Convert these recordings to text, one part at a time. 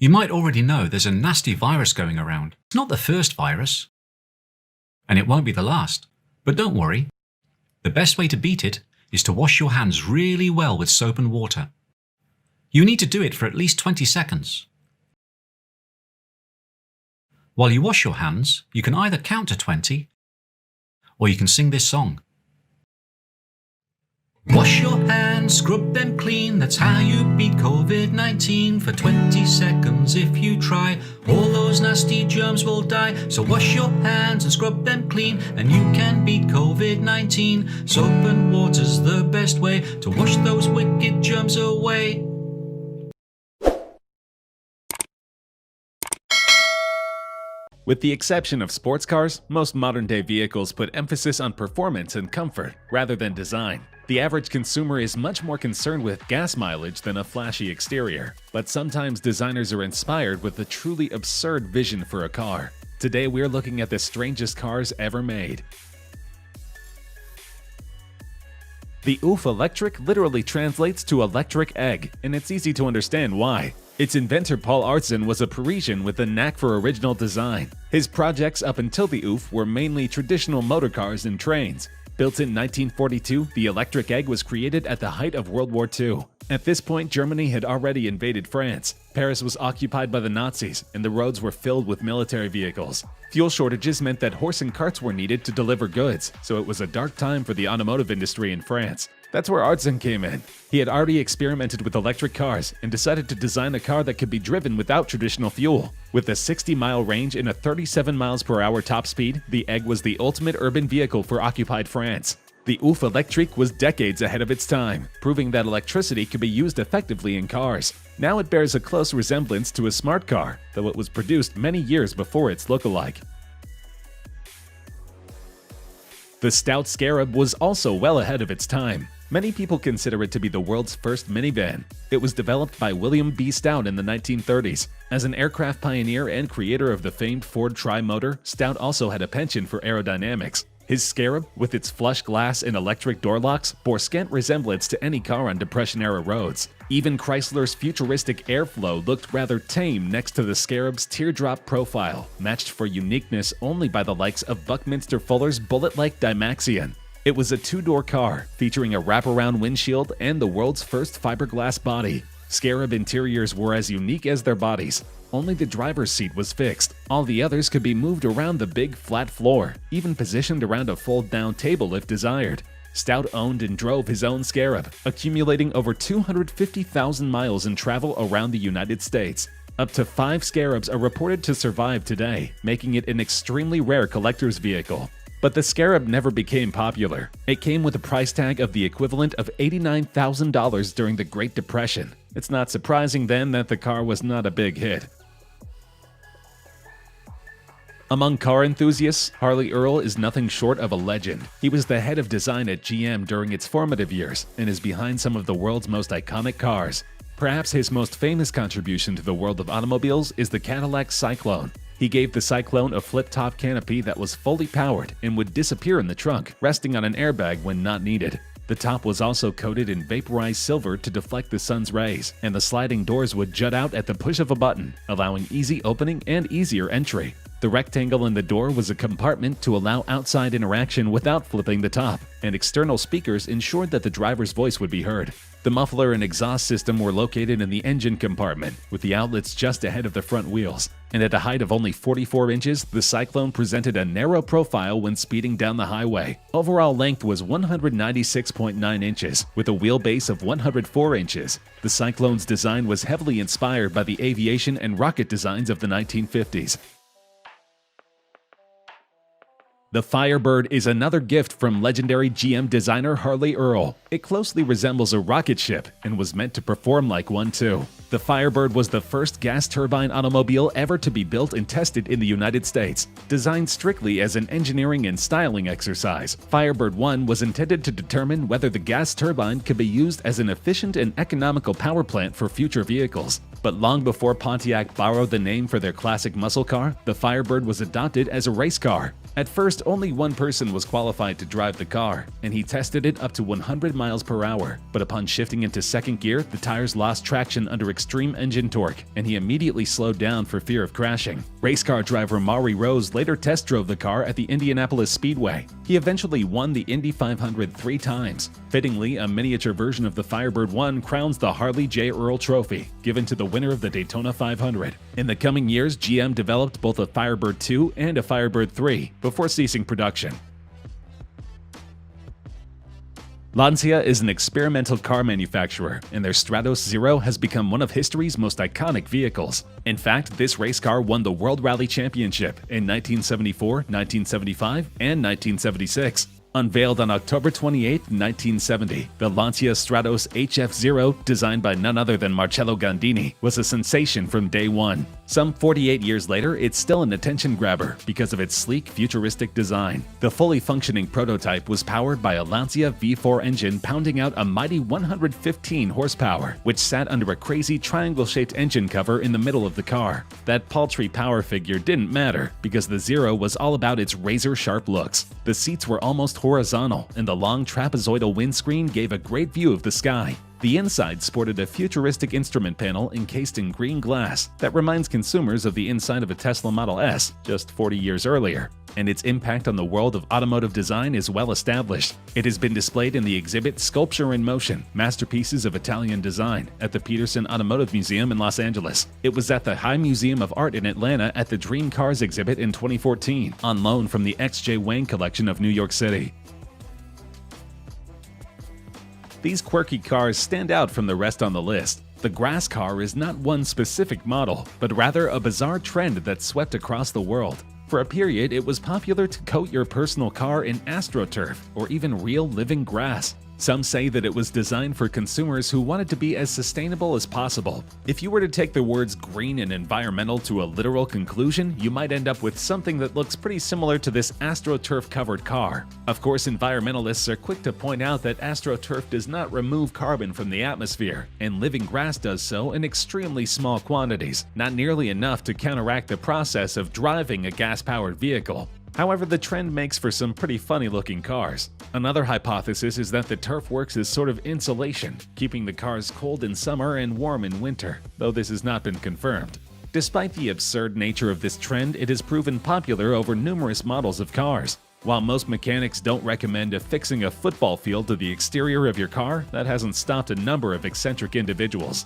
You might already know there's a nasty virus going around. It's not the first virus, and it won't be the last. But don't worry. The best way to beat it is to wash your hands really well with soap and water. You need to do it for at least 20 seconds. While you wash your hands, you can either count to 20 or you can sing this song. Wash your hands, scrub them clean, that's how you beat COVID-19. For 20 seconds if you try, all those nasty germs will die. So wash your hands and scrub them clean, and you can beat COVID-19. Soap and water's the best way to wash those wicked germs away. With the exception of sports cars, most modern-day vehicles put emphasis on performance and comfort rather than design. The average consumer is much more concerned with gas mileage than a flashy exterior, but sometimes designers are inspired with a truly absurd vision for a car. Today we're looking at the strangest cars ever made. The OOF Electric literally translates to electric egg, and it's easy to understand why. Its inventor Paul Artson was a Parisian with a knack for original design. His projects up until the OOF were mainly traditional motor cars and trains. Built in 1942, the electric egg was created at the height of World War II. At this point, Germany had already invaded France. Paris was occupied by the Nazis, and the roads were filled with military vehicles. Fuel shortages meant that horse and carts were needed to deliver goods, so it was a dark time for the automotive industry in France. That's where Artson came in. He had already experimented with electric cars and decided to design a car that could be driven without traditional fuel. With a 60-mile range and a 37 miles per hour top speed, the Egg was the ultimate urban vehicle for occupied France. The OOF Electric was decades ahead of its time, proving that electricity could be used effectively in cars. Now it bears a close resemblance to a smart car, though it was produced many years before its lookalike. The Stout Scarab was also well ahead of its time. Many people consider it to be the world's first minivan. It was developed by William B. Stout in the 1930s. As an aircraft pioneer and creator of the famed Ford Tri-Motor, Stout also had a penchant for aerodynamics. His Scarab, with its flush glass and electric door locks, bore scant resemblance to any car on Depression-era roads. Even Chrysler's futuristic Airflow looked rather tame next to the Scarab's teardrop profile, matched for uniqueness only by the likes of Buckminster Fuller's bullet-like Dymaxion. It was a two-door car, featuring a wraparound windshield and the world's first fiberglass body. Scarab interiors were as unique as their bodies. Only the driver's seat was fixed. All the others could be moved around the big, flat floor, even positioned around a fold-down table if desired. Stout owned and drove his own Scarab, accumulating over 250,000 miles in travel around the United States. Up to 5 Scarabs are reported to survive today, making it an extremely rare collector's vehicle. But the Scarab never became popular. It came with a price tag of the equivalent of $89,000 during the Great Depression. It's not surprising then that the car was not a big hit. Among car enthusiasts, Harley Earl is nothing short of a legend. He was the head of design at GM during its formative years and is behind some of the world's most iconic cars. Perhaps his most famous contribution to the world of automobiles is the Cadillac Cyclone. He gave the Cyclone a flip-top canopy that was fully powered and would disappear in the trunk, resting on an airbag when not needed. The top was also coated in vaporized silver to deflect the sun's rays, and the sliding doors would jut out at the push of a button, allowing easy opening and easier entry. The rectangle in the door was a compartment to allow outside interaction without flipping the top, and external speakers ensured that the driver's voice would be heard. The muffler and exhaust system were located in the engine compartment, with the outlets just ahead of the front wheels. And at a height of only 44 inches, the Cyclone presented a narrow profile when speeding down the highway. Overall length was 196.9 inches, with a wheelbase of 104 inches. The Cyclone's design was heavily inspired by the aviation and rocket designs of the 1950s. The Firebird is another gift from legendary GM designer Harley Earl. It closely resembles a rocket ship and was meant to perform like one too. The Firebird was the first gas turbine automobile ever to be built and tested in the United States. Designed strictly as an engineering and styling exercise, Firebird 1 was intended to determine whether the gas turbine could be used as an efficient and economical power plant for future vehicles. But long before Pontiac borrowed the name for their classic muscle car, the Firebird was adopted as a race car. At first, only one person was qualified to drive the car, and he tested it up to 100 miles per hour. But upon shifting into second gear, the tires lost traction under extreme engine torque, and he immediately slowed down for fear of crashing. Race car driver Maury Rose later test drove the car at the Indianapolis Speedway. He eventually won the Indy 500 3 times. Fittingly, a miniature version of the Firebird 1 crowns the Harley J. Earl Trophy, given to the winner of the Daytona 500. In the coming years, GM developed both a Firebird 2 and a Firebird 3 before ceasing production. Lancia is an experimental car manufacturer, and their Stratos Zero has become one of history's most iconic vehicles. In fact, this race car won the World Rally Championship in 1974, 1975, and 1976. Unveiled on October 28, 1970, the Lancia Stratos HF0, designed by none other than Marcello Gandini, was a sensation from day one. Some 48 years later, it's still an attention grabber because of its sleek, futuristic design. The fully functioning prototype was powered by a Lancia V4 engine pounding out a mighty 115 horsepower, which sat under a crazy triangle-shaped engine cover in the middle of the car. That paltry power figure didn't matter because the Zero was all about its razor-sharp looks. The seats were almost horizontal, and the long trapezoidal windscreen gave a great view of the sky. The inside sported a futuristic instrument panel encased in green glass that reminds consumers of the inside of a Tesla Model S just 40 years earlier. And its impact on the world of automotive design is well established. It has been displayed in the exhibit Sculpture in Motion, Masterpieces of Italian Design at the Peterson Automotive Museum in Los Angeles. It was at the High Museum of Art in Atlanta at the Dream Cars exhibit in 2014, on loan from the X.J. Wang collection of New York City. These quirky cars stand out from the rest on the list. The grass car is not one specific model, but rather a bizarre trend that swept across the world. For a period, it was popular to coat your personal car in AstroTurf or even real living grass. Some say that it was designed for consumers who wanted to be as sustainable as possible. If you were to take the words green and environmental to a literal conclusion, you might end up with something that looks pretty similar to this AstroTurf-covered car. Of course, environmentalists are quick to point out that AstroTurf does not remove carbon from the atmosphere, and living grass does so in extremely small quantities, not nearly enough to counteract the process of driving a gas-powered vehicle. However, the trend makes for some pretty funny-looking cars. Another hypothesis is that the turf works as sort of insulation, keeping the cars cold in summer and warm in winter, though this has not been confirmed. Despite the absurd nature of this trend, it has proven popular over numerous models of cars. While most mechanics don't recommend affixing a football field to the exterior of your car, that hasn't stopped a number of eccentric individuals.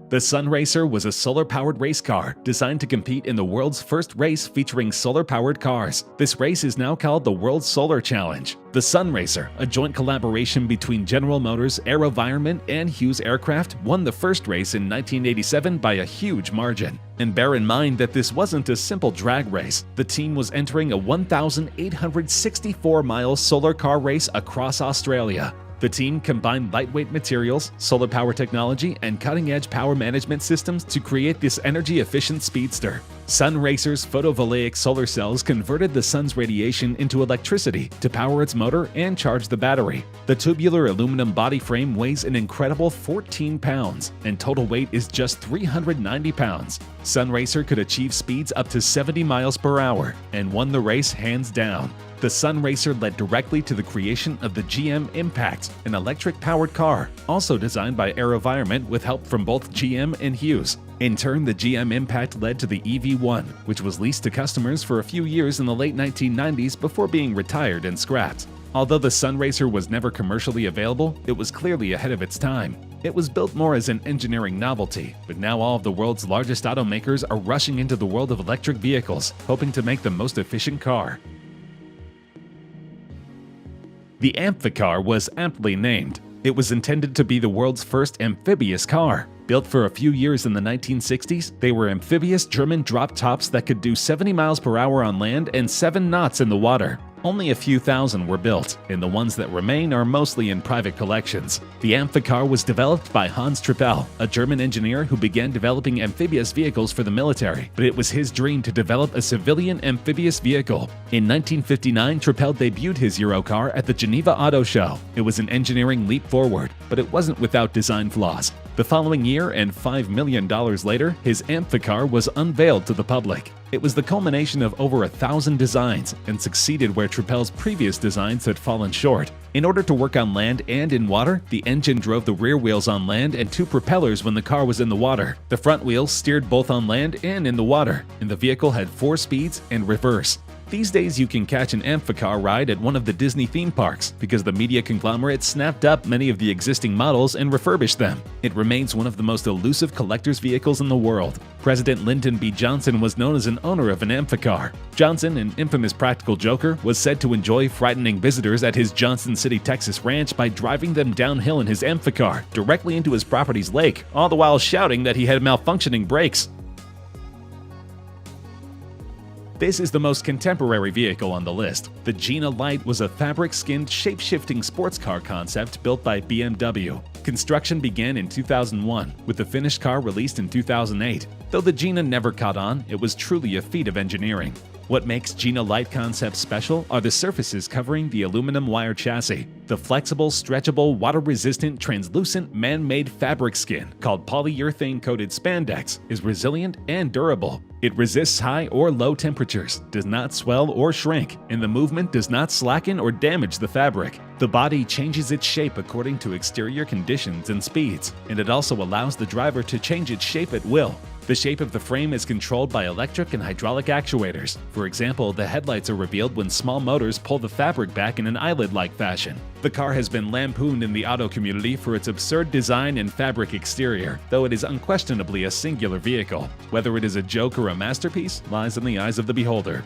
The Sun Racer was a solar-powered race car designed to compete in the world's first race featuring solar-powered cars. This race is now called the World Solar Challenge. The Sun Racer, a joint collaboration between General Motors, AeroVironment, and Hughes Aircraft, won the first race in 1987 by a huge margin. And bear in mind that this wasn't a simple drag race. The team was entering a 1,864-mile solar car race across Australia. The team combined lightweight materials, solar power technology, and cutting-edge power management systems to create this energy-efficient speedster. Sun Racer's photovoltaic solar cells converted the sun's radiation into electricity to power its motor and charge the battery. The tubular aluminum body frame weighs an incredible 14 pounds, and total weight is just 390 pounds. Sun Racer could achieve speeds up to 70 miles per hour and won the race hands down. The Sun Racer led directly to the creation of the GM Impact, an electric-powered car, also designed by AeroVironment with help from both GM and Hughes. In turn, the GM Impact led to the EV1, which was leased to customers for a few years in the late 1990s before being retired and scrapped. Although the Sun Racer was never commercially available, it was clearly ahead of its time. It was built more as an engineering novelty, but now all of the world's largest automakers are rushing into the world of electric vehicles, hoping to make the most efficient car. The Amphicar was aptly named. It was intended to be the world's first amphibious car. Built for a few years in the 1960s, they were amphibious German drop tops that could do 70 miles per hour on land and 7 knots in the water. Only a few thousand were built, and the ones that remain are mostly in private collections. The Amphicar was developed by Hans Trippel, a German engineer who began developing amphibious vehicles for the military, but it was his dream to develop a civilian amphibious vehicle. In 1959, Trippel debuted his Eurocar at the Geneva Auto Show. It was an engineering leap forward, but it wasn't without design flaws. The following year, and $5 million later, his Amphicar was unveiled to the public. It was the culmination of over 1,000 designs and succeeded where Tropel's previous designs had fallen short. In order to work on land and in water, the engine drove the rear wheels on land and 2 propellers when the car was in the water. The front wheels steered both on land and in the water, and the vehicle had 4 speeds and reverse. These days you can catch an amphicar ride at one of the Disney theme parks because the media conglomerate snapped up many of the existing models and refurbished them. It remains one of the most elusive collector's vehicles in the world. President Lyndon B. Johnson was known as an owner of an amphicar. Johnson, an infamous practical joker, was said to enjoy frightening visitors at his Johnson City, Texas ranch by driving them downhill in his amphicar directly into his property's lake, all the while shouting that he had malfunctioning brakes. This is the most contemporary vehicle on the list. The Gina Light was a fabric-skinned, shape-shifting sports car concept built by BMW. Construction began in 2001, with the finished car released in 2008. Though the Gina never caught on, it was truly a feat of engineering. What makes Gina Light concepts special are the surfaces covering the aluminum wire chassis. The flexible, stretchable, water-resistant, translucent, man-made fabric skin, called polyurethane-coated spandex, is resilient and durable. It resists high or low temperatures, does not swell or shrink, and the movement does not slacken or damage the fabric. The body changes its shape according to exterior conditions and speeds, and it also allows the driver to change its shape at will. The shape of the frame is controlled by electric and hydraulic actuators. For example, the headlights are revealed when small motors pull the fabric back in an eyelid-like fashion. The car has been lampooned in the auto community for its absurd design and fabric exterior, though it is unquestionably a singular vehicle. Whether it is a joke or a masterpiece lies in the eyes of the beholder.